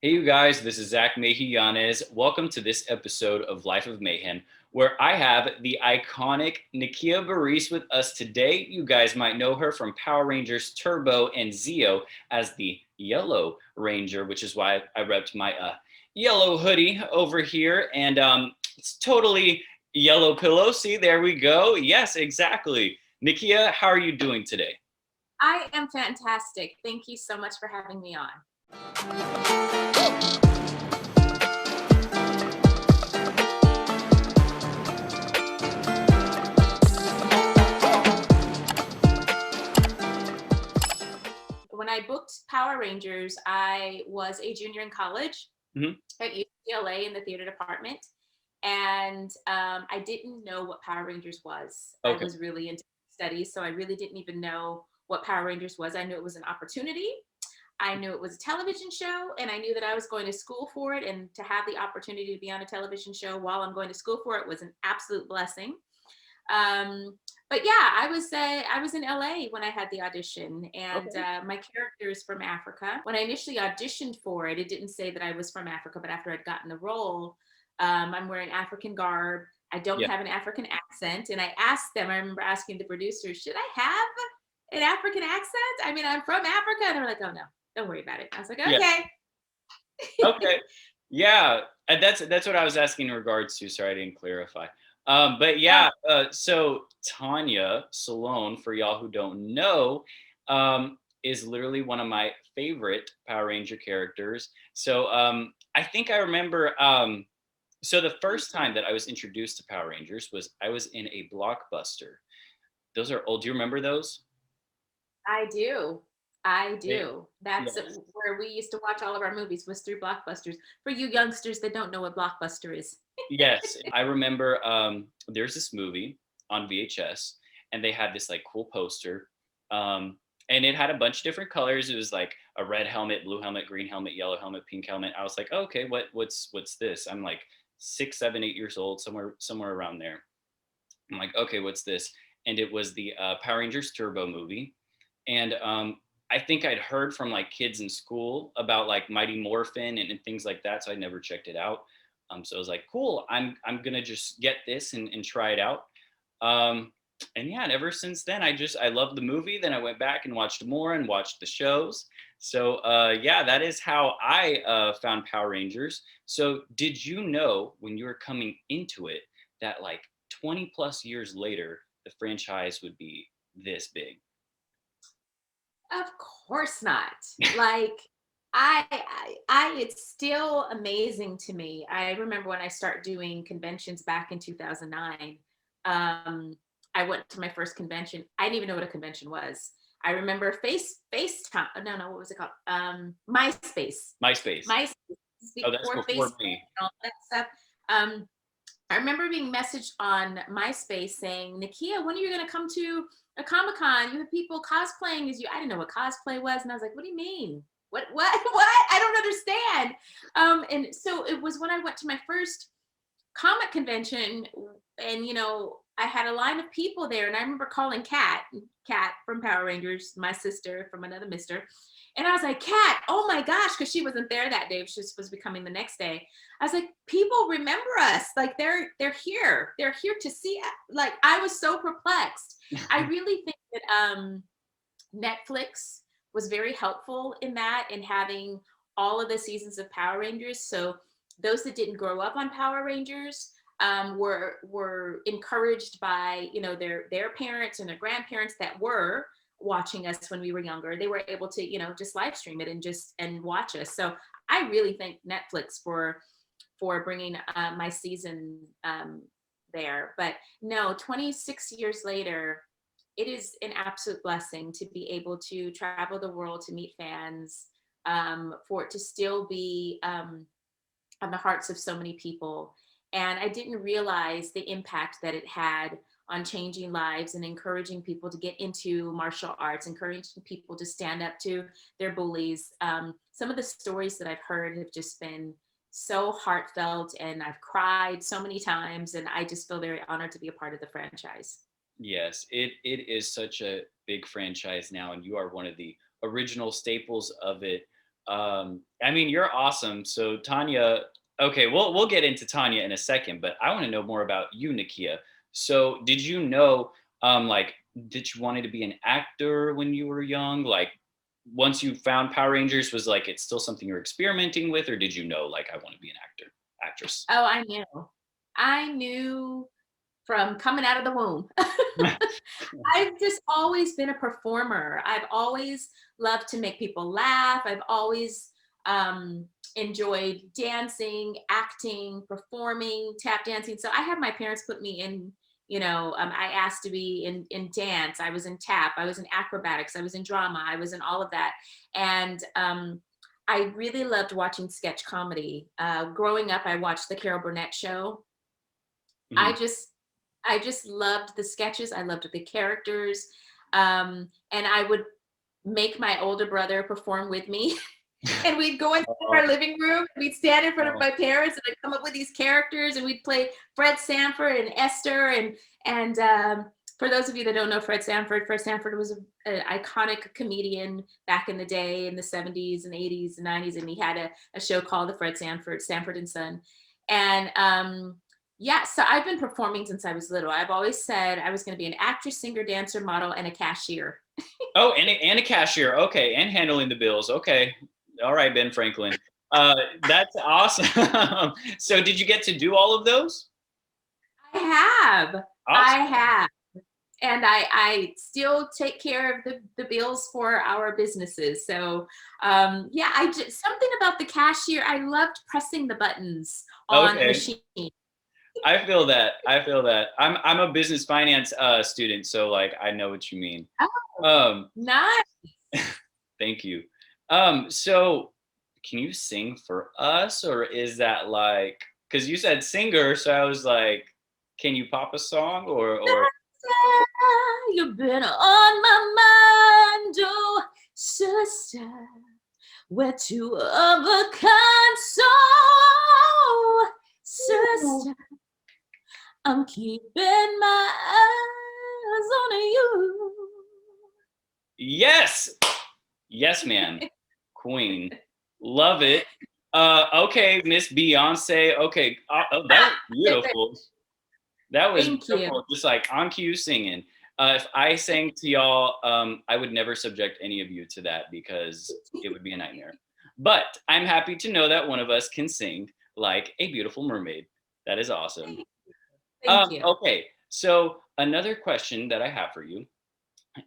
Hey, you guys, this is Zakary Mayhew-Yanez. Welcome to this episode of Life of Mayhem, where I have the iconic Nakia Burrise with us today. You guys might know her from Power Rangers Turbo and Zeo as the Yellow Ranger, which is why I repped my yellow hoodie over here. And it's totally yellow pillow. See, there we go. Yes, exactly. Nakia, how are you doing today? I am fantastic. Thank you so much for having me on. When I booked Power Rangers, I was a junior in college at UCLA in the theater department. And I didn't know what Power Rangers was. Okay. I was really into studies, so I really didn't even know what Power Rangers was. I knew it was an opportunity. I knew it was a television show, and I knew that I was going to school for it. And to have the opportunity to be on a television show while I'm going to school for it was an absolute blessing. But yeah, I was in LA when I had the audition, and my character is from Africa. When I initially auditioned for it, it didn't say that I was from Africa, but after I'd gotten the role, I'm wearing African garb. I don't have an African accent. And I asked them, I remember asking the producers, should I have an African accent? I mean, I'm from Africa. And they were like, oh no, don't worry about it. I was like, okay. Okay. Yeah. And that's what I was asking in regards to. Sorry, I didn't clarify. But yeah, so Tanya Salone, for y'all who don't know, is literally one of my favorite Power Ranger characters. So I think I remember, so the first time that I was introduced to Power Rangers was I was in a Blockbuster. Those are old. Do you remember those? I do. That's where we used to watch all of our movies, was through Blockbusters. For you youngsters that don't know what Blockbuster is. Yes, I remember there's this movie on VHS and they had this like cool poster. And it had a bunch of different colors. It was like a red helmet, blue helmet, green helmet, yellow helmet, pink helmet. I was like, oh, okay, what's this? I'm like 6, 7, 8 years old, somewhere around there. I'm like, okay, what's this? And it was the Power Rangers Turbo movie. And I think I'd heard from like kids in school about like Mighty Morphin and things like that. So I never checked it out. So I was like, cool, I'm gonna just get this and try it out. And yeah, and ever since then, I loved the movie. Then I went back and watched more and watched the shows. So yeah, that is how I found Power Rangers. So did you know when you were coming into it that like 20 plus years later, the franchise would be this big? Of course not. Like it's still amazing to me. I remember when I started doing conventions back in 2009. I went to my first convention. I didn't even know what a convention was. I remember FaceTime. No, what was it called? MySpace. MySpace. Oh, that's before Facebook me. and all that stuff. I remember being messaged on MySpace saying, Nakia, when are you going to come to a Comic-Con? You have people cosplaying as you. I didn't know what cosplay was. And I was like, what do you mean? What? I don't understand. And so it was when I went to my first comic convention, and, you know, I had a line of people there. And I remember calling Kat from Power Rangers, my sister from another mister. And I was like, Kat, oh my gosh, because she wasn't there that day. She was supposed to be coming the next day. I was like, people remember us. Like they're here. They're here to see us. Like I was so perplexed. I really think that Netflix was very helpful in that, in having all of the seasons of Power Rangers. So those that didn't grow up on Power Rangers were encouraged by, you know, their parents and their grandparents that were watching us when we were younger. They were able to, you know, just live stream it and watch us. So I really thank Netflix for bringing my season there. But no, 26 years later, it is an absolute blessing to be able to travel the world to meet fans, for it to still be on the hearts of so many people. And I didn't realize the impact that it had on changing lives and encouraging people to get into martial arts, encouraging people to stand up to their bullies. Some of the stories that I've heard have just been so heartfelt, and I've cried so many times, and I just feel very honored to be a part of the franchise. Yes, it is such a big franchise now, and you are one of the original staples of it. I mean, you're awesome. So Tanya, okay, we'll get into Tanya in a second, but I want to know more about you, Nakia. So did you know, like, did you wanted to be an actor when you were young? Like, once you found Power Rangers, was like it's still something you're experimenting with, or did you know, like, I want to be an actor, actress? Oh, I knew. I knew from coming out of the womb. I've just always been a performer. I've always loved to make people laugh. I've always enjoyed dancing, acting, performing, tap dancing. So I had my parents put me in, I asked to be in dance. I was in tap. I was in acrobatics. I was in drama. I was in all of that. And I really loved watching sketch comedy. Growing up, I watched the Carol Burnett show. I Mhm. just I just loved the sketches. I loved the characters. And I would make my older brother perform with me. And we'd go into Oh, our living room, we'd stand in front of oh, my parents, and I'd come up with these characters, and we'd play Fred Sanford and Esther. And for those of you that don't know Fred Sanford was an iconic comedian back in the day in the 70s and 80s and 90s, and he had a show called the Sanford and Son. And yeah, so I've been performing since I was little. I've always said I was going to be an actress, singer, dancer, model, and a cashier. oh, and a cashier. Okay, and handling the bills. Okay, all right, Ben Franklin. That's awesome. So did you get to do all of those? I have. I Awesome. have. And I still take care of the bills for our businesses. So yeah, I just something about the cashier. I loved pressing the buttons on a Okay. machine. I feel that. I feel that. I'm a business finance student, so like I know what you mean. Oh, Um, nice. Thank you. So can you sing for us, or is that like because you said singer, so I was like, can you pop a song or You've been on my mind, oh sister. We're two of a kind, so sister. I'm keeping my eyes on you. yes, yes, man, Queen, love it. Okay, Miss Beyonce. Okay, that was beautiful. That was Thank you. beautiful. Just like on cue singing. If I sang to y'all, I would never subject any of you to that because it would be a nightmare. But I'm happy to know that one of us can sing like a beautiful mermaid. That is awesome. Thank you. Okay, so another question that I have for you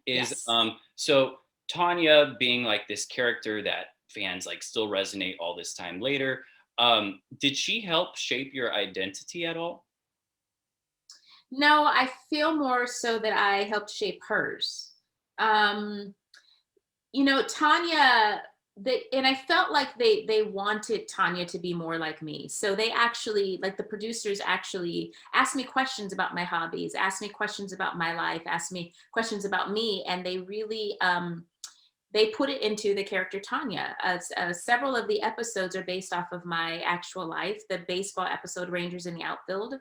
is Yes. so Tanya being like this character that fans like still resonate all this time later, did she help shape your identity at all? No, I feel more so that I helped shape hers. Um, Tanya, and I felt like they wanted Tanya to be more like me. So they actually, like the producers actually asked me questions about my hobbies, asked me questions about my life, asked me questions about me, and they really they put it into the character Tanya. Several of the episodes are based off of my actual life. The baseball episode, Rangers in the Outfield.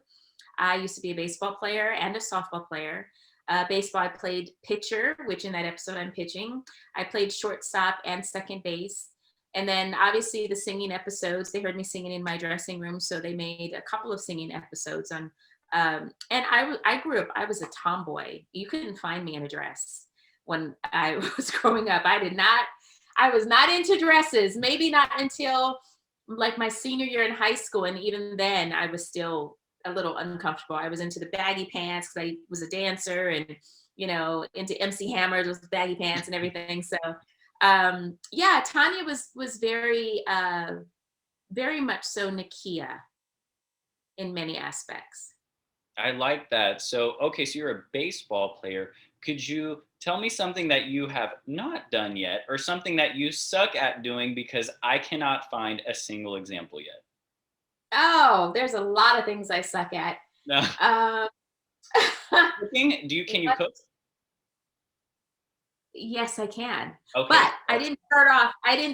I used to be a baseball player and a softball player. Baseball, I played pitcher, which in that episode I'm pitching. I played shortstop and second base. And then obviously the singing episodes, they heard me singing in my dressing room. So they made a couple of singing episodes on, and I grew up, I was a tomboy. You couldn't find me in a dress when I was growing up. I was not into dresses, maybe not until like my senior year in high school. And even then I was still a little uncomfortable. I was into the baggy pants because I was a dancer and, into MC Hammers with baggy pants and everything. So yeah, Tanya was very much so Nakia in many aspects. I like that. So, okay, so you're a baseball player. Could you tell me something that you have not done yet, or something that you suck at doing because I cannot find a single example yet? Oh, there's a lot of things I suck at. No. Um, Cooking? Can you cook? Yes, I can. Okay. But I didn't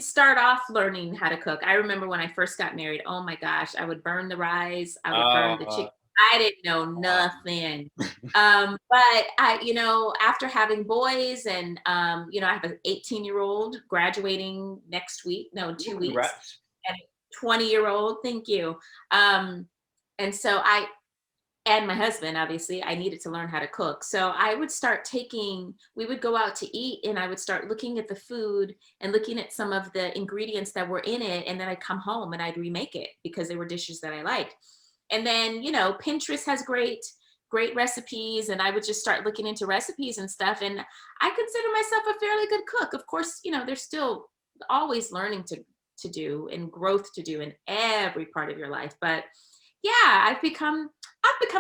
start off learning how to cook. I remember when I first got married, oh my gosh, I would burn the rice, I would burn the Uh, chicken. I didn't know Wow. nothing. But I, after having boys and, I have an 18-year-old graduating next week, no, in Ooh, 2 weeks, congrats. and a 20-year-old, thank you. Um, and so and my husband, obviously, I needed to learn how to cook. So I would start we would go out to eat and I would start looking at the food and looking at some of the ingredients that were in it. And then I'd come home and I'd remake it because they were dishes that I liked. And then, Pinterest has great recipes. And I would just start looking into recipes and stuff. And I consider myself a fairly good cook. Of course, there's still always learning to do and growth to do in every part of your life. But yeah, I've become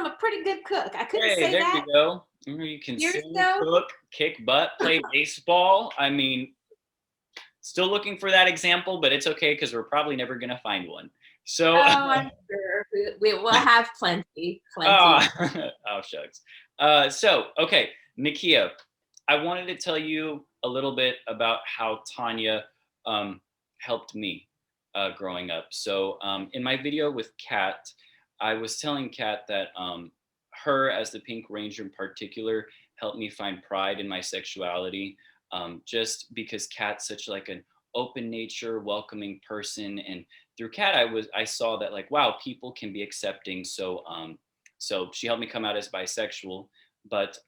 a pretty good cook. I couldn't Hey, say there you that go. You can years sing, ago. cook, kick butt, play baseball. I mean, still looking for that example, but it's okay because we're probably never gonna find one. Oh, So, I'm sure we will have plenty, plenty. ah, oh shucks. Okay, Nakia, I wanted to tell you a little bit about how Tanya um, helped me growing up. So, in my video with Kat, I was telling Kat that her, as the Pink Ranger in particular, helped me find pride in my sexuality. Just because Kat's such like an open nature, welcoming person, and through Kat, I saw that like wow, people can be accepting. So she helped me come out as bisexual, but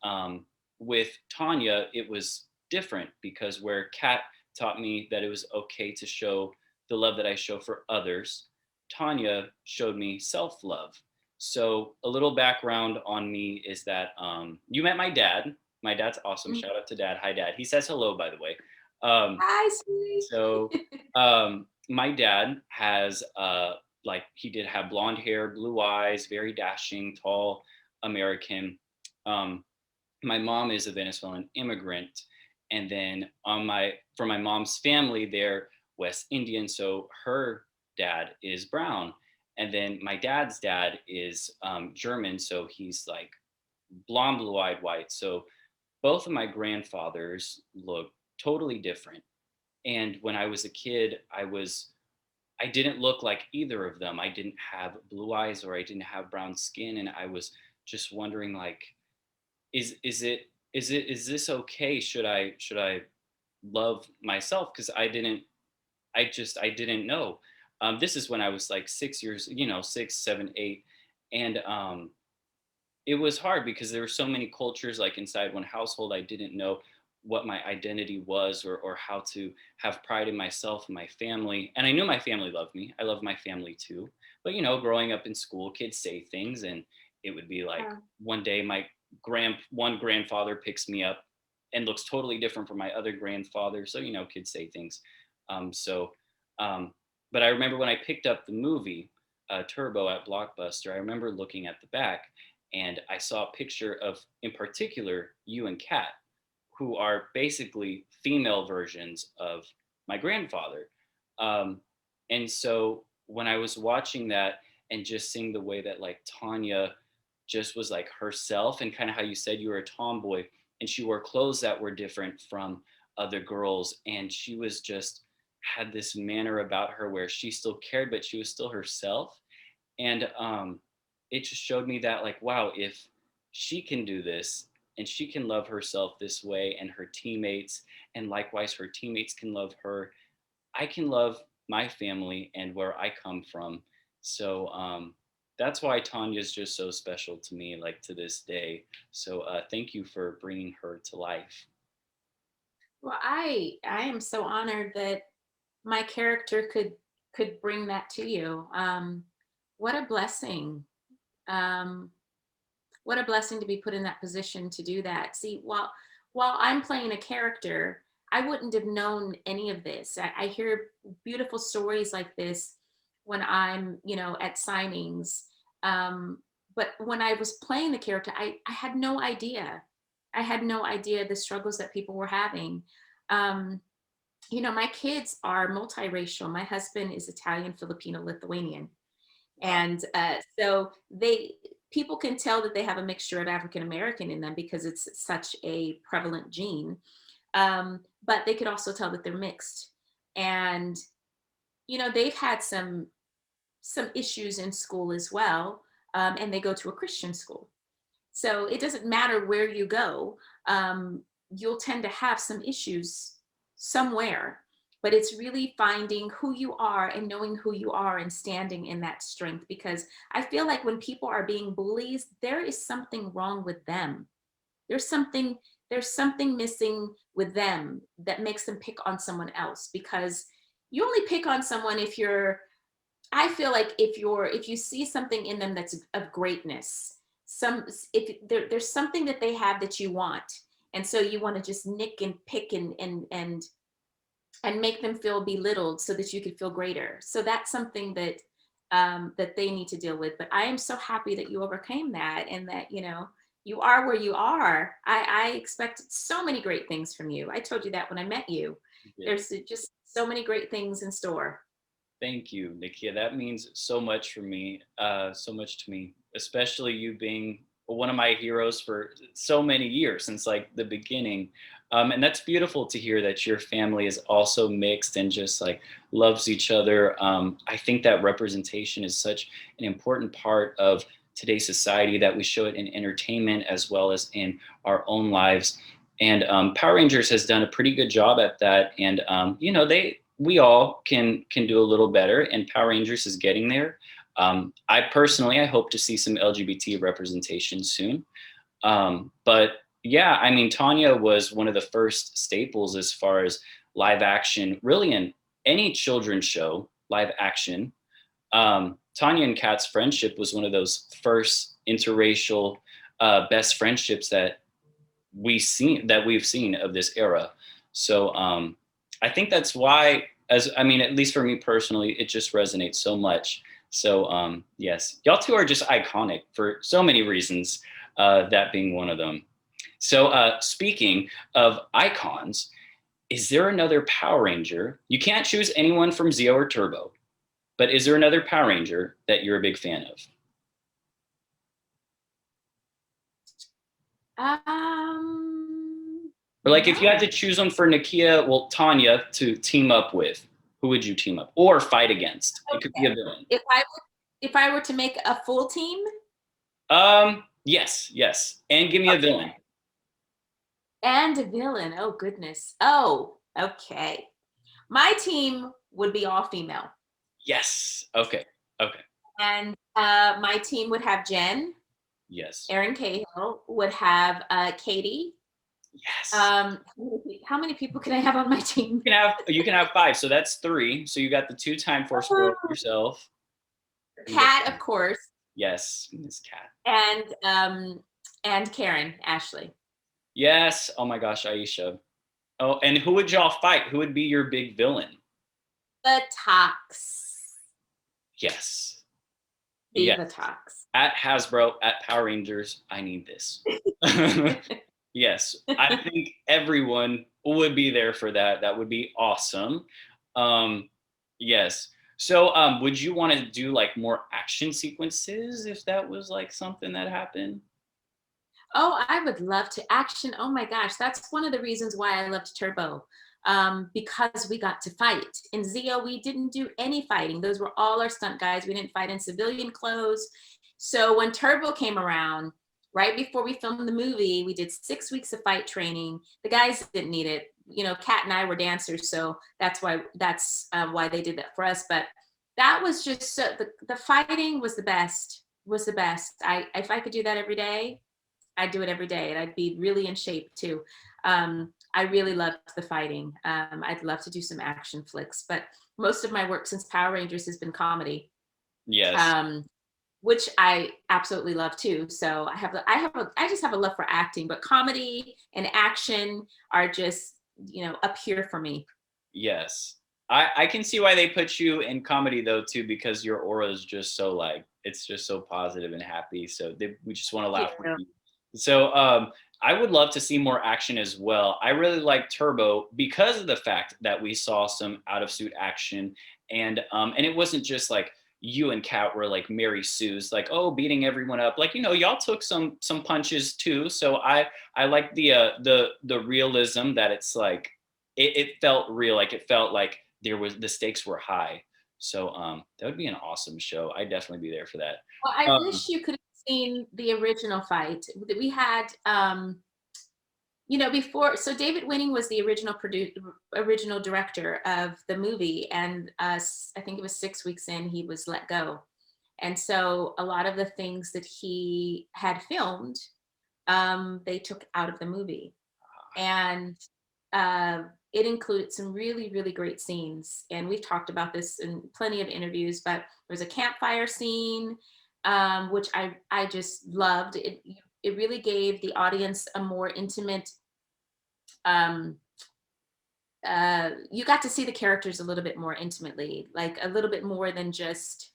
with Tanya, it was different because where Kat taught me that it was okay to show the love that I show for others, Tanya showed me self love. So, a little background on me is that you met my dad. My dad's awesome. Mm. Shout out to dad. Hi, dad. He says hello, by the way. Um, Hi, sweetie. so, my dad has like he did have blonde hair, blue eyes, very dashing, tall American. Um, my mom is a Venezuelan immigrant, and then for my mom's family, they're West Indian, so her dad is brown, and then my dad's dad is German, so he's like blonde, blue-eyed, white. So both of my grandfathers look totally different. And when I was a kid, I didn't look like either of them. I didn't have blue eyes or I didn't have brown skin, and I was just wondering like is this okay? Should I love myself? Because I didn't know. This is when I was like 6 years, 6, 7, 8, and it was hard because there were so many cultures like inside one household. I didn't know what my identity was or how to have pride in myself and my family. And I knew my family loved me. I love my family too. But growing up in school, kids say things and it would be like Yeah. one day my one grandfather picks me up and looks totally different from my other grandfather. So, kids say things. So, um, but I remember when I picked up the movie Turbo at Blockbuster, I remember looking at the back and I saw a picture of, in particular, you and Kat, who are basically female versions of my grandfather. Um, and so when I was watching that and just seeing the way that like Tanya just was like herself and kind of how you said you were a tomboy and she wore clothes that were different from other girls and she was just had this manner about her where she still cared but she was still herself and it just showed me that like wow if she can do this and she can love herself this way and her teammates and likewise her teammates can love her, I can love my family and where I come from. So that's why Tanya is just so special to me like to this day. So thank you for bringing her to life. Well, I am so honored that my character could bring that to you. What a blessing. Um, what a blessing to be put in that position to do that. See, while I'm playing a character, I wouldn't have known any of this. I hear beautiful stories like this when I'm, at signings. Um, but when I was playing the character, I had no idea. I had no idea the struggles that people were having. Um, my kids are multiracial. My husband is Italian, Filipino, Lithuanian. Wow. And so people can tell that they have a mixture of African American in them because it's such a prevalent gene. But they could also tell that they're mixed. And they've had some issues in school as well. and they go to a Christian school. So it doesn't matter where you go, you'll tend to have some issues somewhere. But it's really finding who you are and knowing who you are and standing in that strength. Because I feel like when people are being bullies, there is something wrong with them. There's something there's something missing with them that makes them pick on someone else, because you only pick on someone if you're, I feel like if you see something in them that's of greatness, if there's something that they have that you want, and so you want to just nick and pick and make them feel belittled so that you could feel greater. So that's something that that they need to deal with. But I am so happy that you overcame that, and that you are where you are. I expected so many great things from you. I told you that when I met you. Yeah. There's just so many great things in store. Thank you, Nakia. That means so much for me, so much to me, especially you being one of my heroes for so many years, since like the beginning. And that's beautiful to hear that your family is also mixed and just like loves each other. I think that representation is such an important part of today's society, that we show it in entertainment as well as in our own lives. And Power Rangers has done a pretty good job at that. And we all can do a little better, and Power Rangers is getting there. I hope to see some LGBT representation soon. But yeah, I mean, Tanya was one of the first staples as far as live action, really in any children's show, live action. Tanya and Kat's friendship was one of those first interracial best friendships that we've seen of this era. So I think that's why, at least for me personally, it just resonates so much. So yes, y'all two are just iconic for so many reasons, that being one of them. So speaking of icons, is there another Power Ranger? You can't choose anyone from Zeo or Turbo, but is there another Power Ranger that you're a big fan of? Or like if you had to choose one for Tanya to team up with, who would you team up or fight against? Okay. It could be a villain. If I were to make a full team? Yes. And give me a villain. And a villain. Oh goodness. Oh, okay. My team would be all female. Yes. Okay. And my team would have Jen. Yes. Erin Cahill would have Katie. Yes. How many people can I have on my team? You can have 5, so that's 3. So you got the 2 Time Force girls yourself. Kat, of course. Yes, Miss Kat. And Karen, Ashley. Yes. Oh my gosh, Aisha. Oh, and who would y'all fight? Who would be your big villain? The Tox. Yes. The Tox. At Hasbro, at Power Rangers, I need this. Yes, I think everyone would be there for that. That would be awesome. Yes. So would you want to do like more action sequences if that was like something that happened? Oh, I would love to. Action. Oh my gosh. That's one of the reasons why I loved Turbo. Because we got to fight. In Zeo, we didn't do any fighting. Those were all our stunt guys. We didn't fight in civilian clothes. So when Turbo came around, right before we filmed the movie, we did 6 weeks of fight training. The guys didn't need it. Kat and I were dancers, so that's why they did that for us. But that was just the fighting was the best. If I could do that every day, I'd do it every day, and I'd be really in shape too. I really loved the fighting. I'd love to do some action flicks, but most of my work since Power Rangers has been comedy. Yes. Which I absolutely love too. So I just have a love for acting, but comedy and action are just, up here for me. Yes. I can see why they put you in comedy though too, because your aura is just so it's just so positive and happy. So we just want to laugh with you. So I would love to see more action as well. I really like Turbo because of the fact that we saw some out of suit action, and it wasn't just like you and Kat were like Mary Sue's, like, oh, beating everyone up. Like, y'all took some punches too. So I like the realism that it's like it felt real. Like it felt like the stakes were high. So that would be an awesome show. I'd definitely be there for that. Well, I Um, wish you could have seen the original fight that we had. Before, so David Winning was the original director of the movie, and I think it was 6 weeks in, he was let go. And so a lot of the things that he had filmed, they took out of the movie. And it included some really, really great scenes. And we've talked about this in plenty of interviews, but there's a campfire scene, which I just loved. It really gave the audience a more intimate, um, you got to see the characters a little bit more intimately, like a little bit more than just,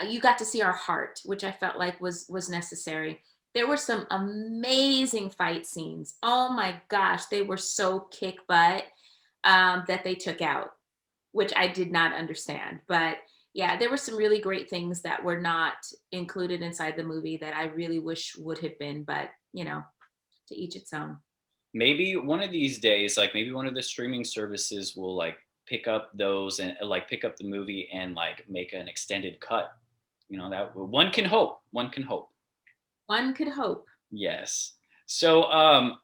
you got to see our heart, which I felt like was necessary. There were some amazing fight scenes. Oh my gosh, they were so kick butt, that they took out, which I did not understand. But yeah, there were some really great things that were not included inside the movie that I really wish would have been. But to each its own. Maybe one of these days, like maybe one of the streaming services will like pick up those and like pick up the movie and like make an extended cut. That one can hope. One can hope. One could hope. Yes. So,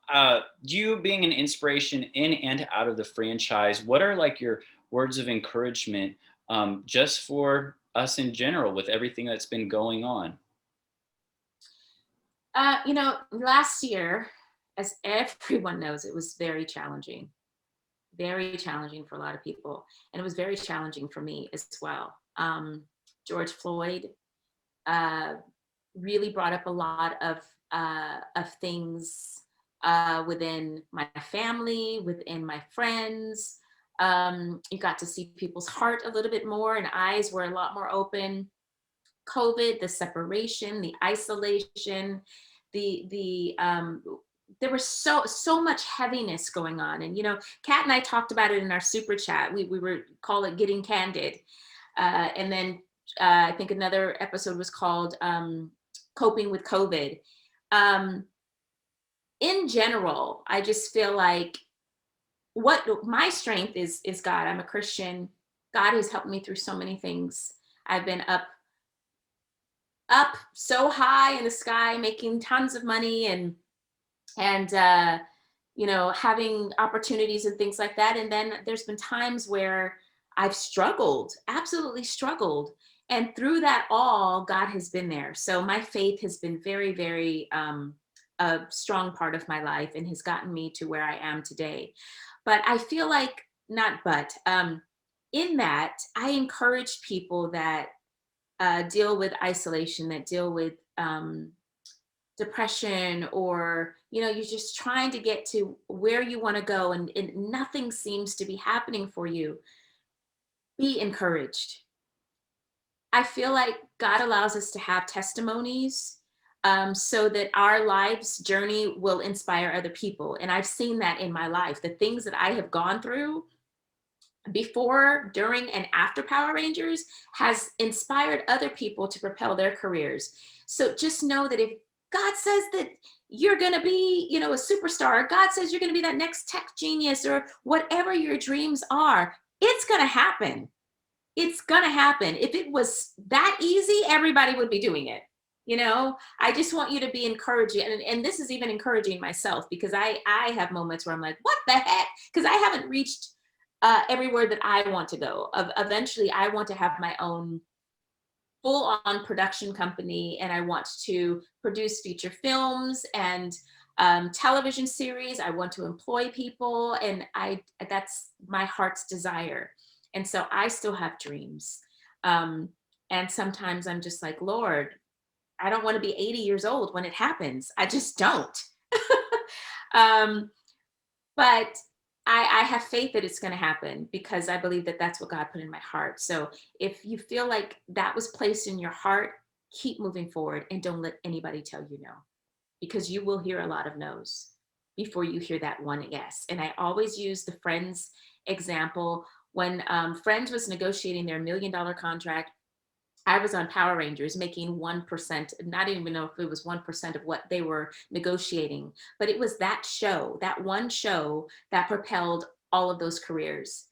you being an inspiration in and out of the franchise, what are like your words of encouragement, just for us in general with everything that's been going on? Last year, as everyone knows, it was very challenging for a lot of people. And it was very challenging for me as well. George Floyd uh, really brought up a lot of things within my family, within my friends. You got to see people's heart a little bit more, and eyes were a lot more open. COVID, the separation, the isolation, the there was so much heaviness going on. And Kat and I talked about it in our super chat. We were call it getting candid. And then I think another episode was called coping with COVID. Um, in general, I just feel like what my strength is God. I'm a Christian. God has helped me through so many things. I've been up so high in the sky, making tons of money, and having opportunities and things like that. And then there's been times where I've struggled, absolutely struggled. And through that all, God has been there. So my faith has been very, very a strong part of my life and has gotten me to where I am today. But I feel like, not but, in that, I encourage people that deal with isolation, that deal with depression, or you're just trying to get to where you want to go, and nothing seems to be happening for you. Be encouraged. I feel like God allows us to have testimonies, so that our life's journey will inspire other people. And I've seen that in my life. The things that I have gone through before, during, and after Power Rangers has inspired other people to propel their careers. So just know that if God says that you're going to be, a superstar, God says you're going to be that next tech genius, or whatever your dreams are, it's going to happen. It's going to happen. If it was that easy, everybody would be doing it. I just want you to be encouraging. And this is even encouraging myself, because I have moments where I'm like, what the heck? Because I haven't reached everywhere that I want to go. Eventually, I want to have my own full-on production company, and I want to produce feature films and television series. I want to employ people, and that's my heart's desire. And so I still have dreams. And sometimes I'm just like, Lord, I don't want to be 80 years old when it happens. I just don't. But I have faith that it's going to happen, because I believe that that's what God put in my heart. So if you feel like that was placed in your heart, keep moving forward, and don't let anybody tell you no, because you will hear a lot of no's before you hear that one yes. And I always use the Friends example. When Friends was negotiating their $1 million contract, I was on Power Rangers making 1%, not even know if it was 1% of what they were negotiating, but it was that show, that one show, that propelled all of those careers.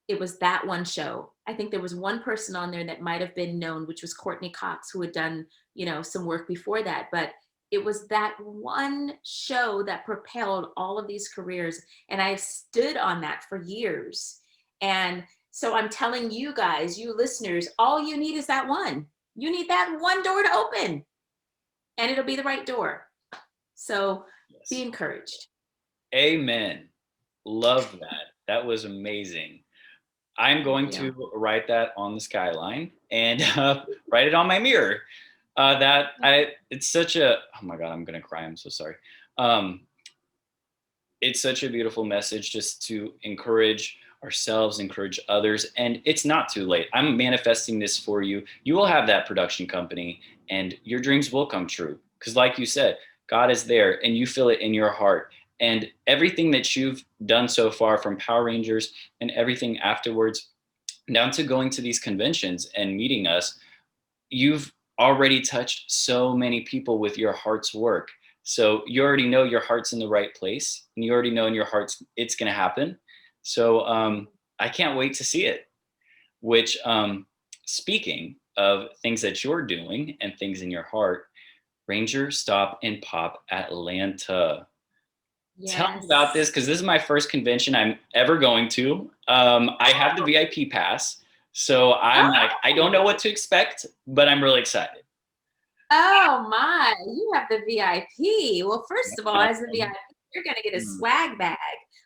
it was that one show. I think there was one person on there that might have been known, which was Courtney Cox, who had done, you know, some work before that. But it was that one show that propelled all of these careers. And I've stood on that for years. And so I'm telling you guys, you listeners, all you need is that one. You need that one door to open, and it'll be the right door. So be encouraged. Amen. Love that. That was amazing. I'm going to write that on the skyline and write it on my mirror. It's such a, oh my God, I'm going to cry. I'm so sorry. It's such a beautiful message just to encourage ourselves, encourage others. And it's not too late. I'm manifesting this for you. You will have that production company and your dreams will come true. Because like you said, God is there and you feel it in your heart. And everything that you've done so far, from Power Rangers and everything afterwards, down to going to these conventions and meeting us, you've already touched so many people with your heart's work. So you already know your heart's in the right place, and you already know in your heart it's going to happen. So I can't wait to see it. Which, speaking of things that you're doing and things in your heart, Ranger Stop and Pop Atlanta. Yes. Tell me about this, because this is my first convention I'm ever going to. I have the VIP pass, so I'm like, I don't know what to expect, but I'm really excited. Oh my, you have the VIP. Well, first of all, as a VIP, you're going to get a swag bag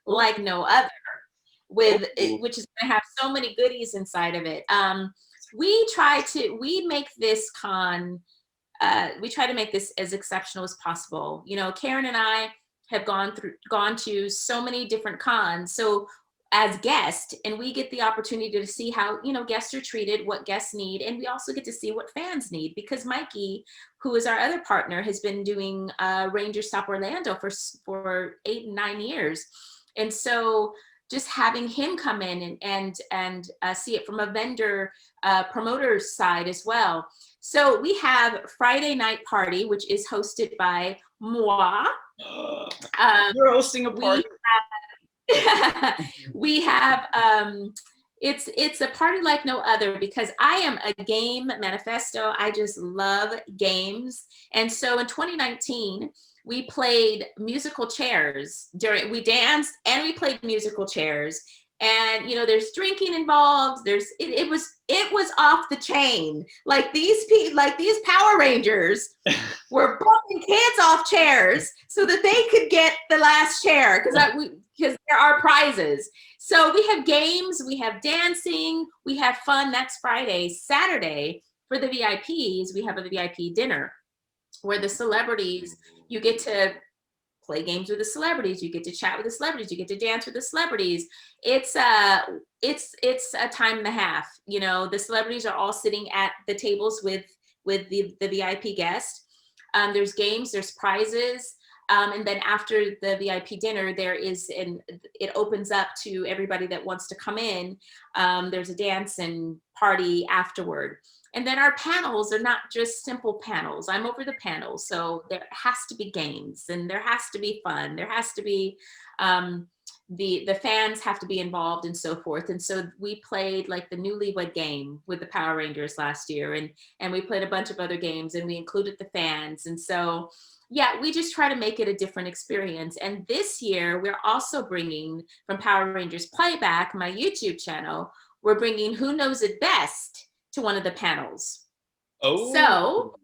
like no other, which is going to have so many goodies inside of it. We make this con, we try to make this as exceptional as possible. You know, Karen and I have gone to so many different cons. So as guests, and we get the opportunity to see how, you know, guests are treated, what guests need, and we also get to see what fans need, because Mikey, who is our other partner, has been doing Rangers Stop Orlando for 8 and 9 years. And so just having him come in and see it from a vendor promoter's side as well. So we have Friday Night Party, which is hosted by moi. You're hosting a party. We have it's a party like no other, because I am a game manifesto. I just love games. And so in 2019, we played musical chairs. We danced and we played musical chairs. And you know, there's drinking involved. It was off the chain. Like these Power Rangers were bumping kids off chairs so that they could get the last chair, because there are prizes. So we have games, we have dancing, we have fun. That's Friday. Saturday, for the VIPs, we have a VIP dinner where the celebrities, you get to play games with the celebrities, you get to chat with the celebrities, you get to dance with the celebrities. It's a time and a half. You know, the celebrities are all sitting at the tables with the VIP guest. There's games, there's prizes. And then after the VIP dinner, it opens up to everybody that wants to come in. There's a dance and party afterward. And then our panels are not just simple panels. I'm over the panels. So there has to be games, and there has to be fun. There has to be, the fans have to be involved, and so forth. And so we played like the Newlywed Game with the Power Rangers last year. And we played a bunch of other games, and we included the fans. And so, yeah, we just try to make it a different experience. And this year, we're also bringing, from Power Rangers Playback, my YouTube channel, we're bringing Who Knows It Best to one of the panels. Oh. So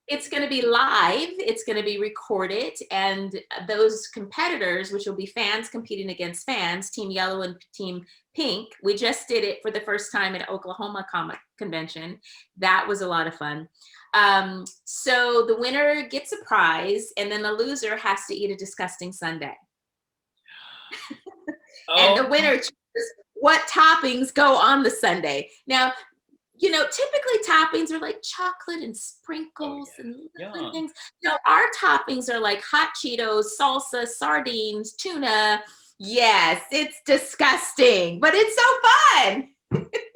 it's going to be live, it's going to be recorded, and those competitors, which will be fans competing against fans, Team Yellow and Team Pink. We just did it for the first time at Oklahoma Comic Convention. That was a lot of fun. So the winner gets a prize, and then the loser has to eat a disgusting sundae. And the winner chooses what toppings go on the sundae. Now, you know, typically toppings are like chocolate and sprinkles and little things. You know, our toppings are like hot Cheetos, salsa, sardines, tuna. Yes, it's disgusting, but it's so fun.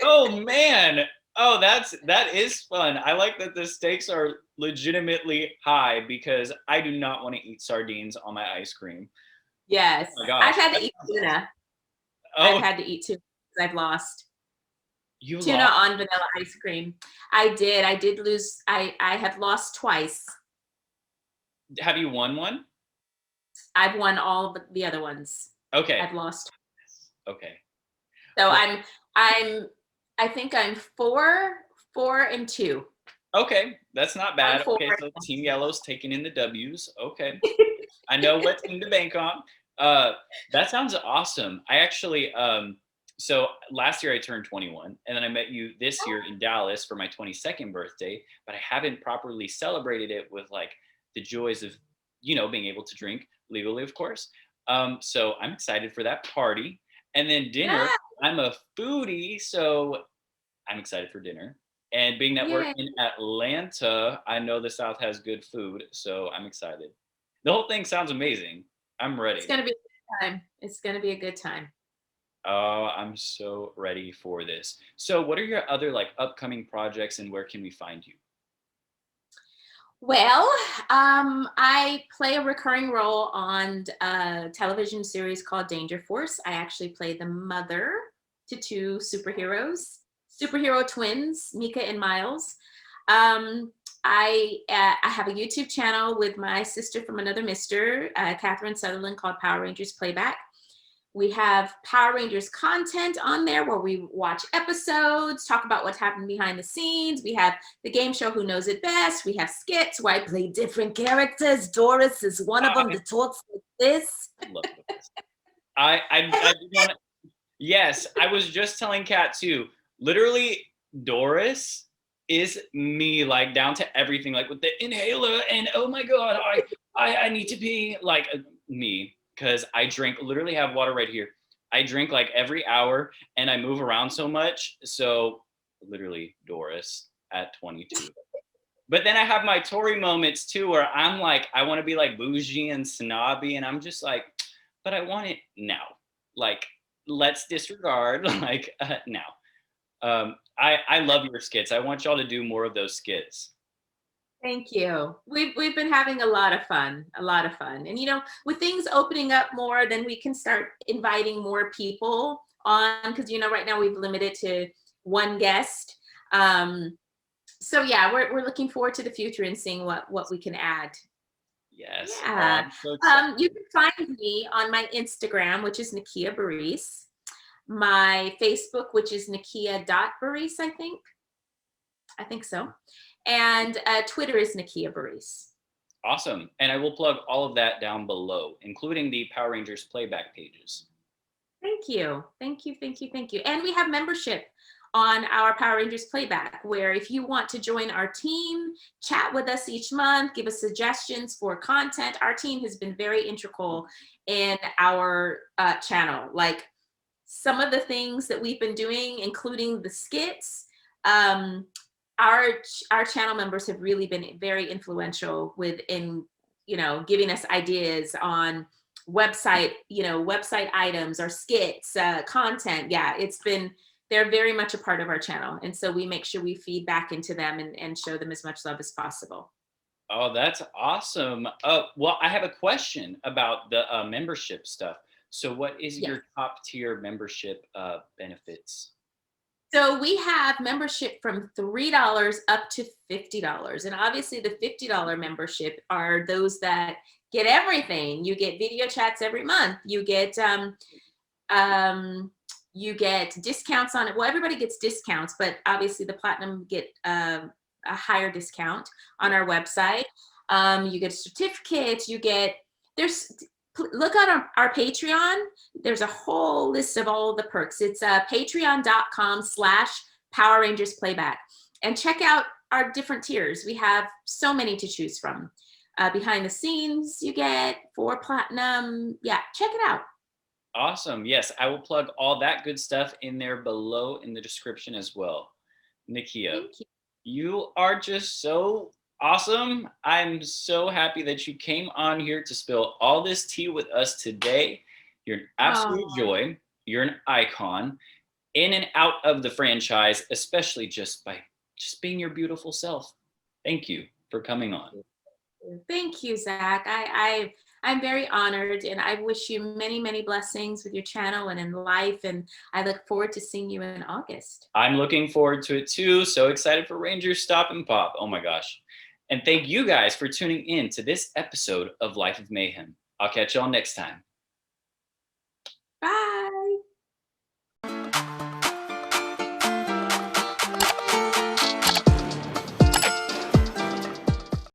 Oh man. Oh, that is fun. I like that the stakes are legitimately high, because I do not want to eat sardines on my ice cream. Yes. Oh my gosh. I've had to eat tuna. I've had to eat tuna. I've lost. You Tuna lost? on vanilla ice cream. I did lose. I have lost twice. Have you won one? I've won all the other ones. Okay. I've lost. Okay. So Well, I think I'm 4-2. okay. That's not I'm bad. four. Okay. So Team Yellow's taking in the W's. Okay. I know what team to bank on. That sounds awesome. I actually, so last year I turned 21, and then I met you this year in Dallas for my 22nd birthday, but I haven't properly celebrated it with like the joys of, being able to drink legally, of course. So I'm excited for that party. And then dinner, Yeah. I'm a foodie, so I'm excited for dinner. And being that we're Yay. in Atlanta, I know the South has good food, so I'm excited. The whole thing sounds amazing. I'm It's ready. gonna be a good time. It's gonna be a good time. Oh, I'm so ready for this. So, what are your other like upcoming projects, and where can we find you? Well, I play a recurring role on a television series called Danger Force. I actually play the mother to two superhero twins, Mika and Miles. Um, I have a YouTube channel with my sister from another mister, Catherine Sutherland, called Power Rangers Playback. We have Power Rangers content on there where we watch episodes, talk about what's happened behind the scenes. We have the game show Who Knows It Best. We have skits where I play different characters. Doris is one of them I that talks like this. love this. I want to. Yes, I was just telling Kat too. Literally, Doris is me, like down to everything, like with the inhaler and oh my god, I need to pee, like me, because I drink. Literally have water right here. I drink like every hour, and I move around so much. So literally, Doris at 22. But then I have my Tory moments too, where I'm like, I want to be like bougie and snobby, and I'm just like, but I want it now. Like, let's disregard like now. I love your skits. I want y'all to do more of those skits. Thank you. We've been having a lot of fun, a lot of fun. And with things opening up more, then we can start inviting more people on because right now we've limited to one guest. So yeah, we're looking forward to the future and seeing what we can add. Yes. Oh, Yeah. I'm so excited. You can find me on my Instagram, which is Nakia Burrise. My Facebook, which is Nakia.Burrise, I think so. And Twitter is Nakia Burrise. Awesome. And I will plug all of that down below, including the Power Rangers playback pages. Thank you. Thank you. Thank you. Thank you. And we have membership on our Power Rangers Playback, where if you want to join our team, chat with us each month, give us suggestions for content. Our team has been very integral in our channel. Like some of the things that we've been doing, including the skits, our channel members have really been very influential in giving us ideas on website items or skits, content. Yeah, they're very much a part of our channel, and so we make sure we feed back into them and show them as much love as possible. Oh, that's awesome. Well, I have a question about the membership stuff. So, what is Yes. your top tier membership benefits? So we have membership from $3 up to $50. And obviously the $50 membership are those that get everything. You get video chats every month. You get discounts on it. Well, everybody gets discounts, but obviously the platinum get a higher discount on our website. You get certificates, look at our Patreon. There's a whole list of all the perks. It's patreon.com/Power Rangers Playback. And check out our different tiers. We have so many to choose from. Behind the scenes you get for platinum. Yeah, check it out. Awesome. Yes, I will plug all that good stuff in there below in the description as well. Nakia, Thank you. you are just so awesome. I'm so happy that you came on here to spill all this tea with us today. You're an absolute joy. You're an icon in and out of the franchise, especially just by being your beautiful self. Thank you for coming on. Thank you, Zach. I'm very honored, and I wish you many, many blessings with your channel and in life. And I look forward to seeing you in August. I'm looking forward to it too. So excited for Rangers Stop and Pop. Oh my gosh. And thank you guys for tuning in to this episode of Life of Mayhem. I'll catch y'all next time. Bye.